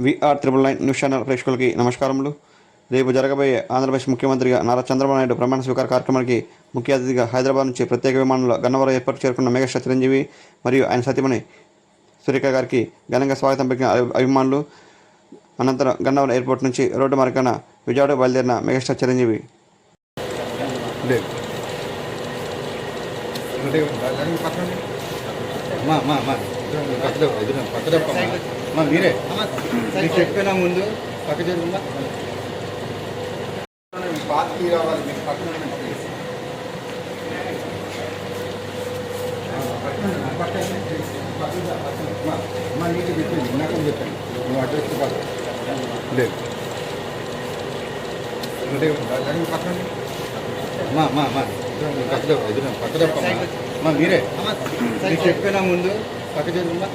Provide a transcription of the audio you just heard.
VR 999 news channel ప్రేక్షకులకి నమస్కారములు. రేపు జరగబోయే ఆంధ్రప్రదేశ్ ముఖ్యమంత్రిగా నారా చంద్రబాబు నాయుడు ప్రమాణ స్వీకార కార్యక్రమానికి ముఖ్య అతిథిగా హైదరాబాద్ నుంచి ప్రత్యేక విమానంలో గన్నవరం ఎయిర్పోర్ట్ చేరుకున్న మెగాస్టార్ చిరంజీవి మరియు ఆయన సతీమణి సురేఖ గారికి ఘనంగా స్వాగతం పలికిన అభిమానులు. అనంతరం గన్నవరం ఎయిర్పోర్ట్ నుంచి రోడ్డు మార్గాన విజయవాడకు బయలుదేరిన మెగాస్టార్ చిరంజీవి మీరే చెప్పినా ముందు పక్క జరుగుతుందా పార్టీ రావాలి మీకు పక్కన నీటి చెప్పింది ఇందాక చెప్పండి నువ్వు అడ్రస్ కాదు లేదు పక్కన పక్క మీరే చెప్పినా ముందు పక్క జరుగుతుందా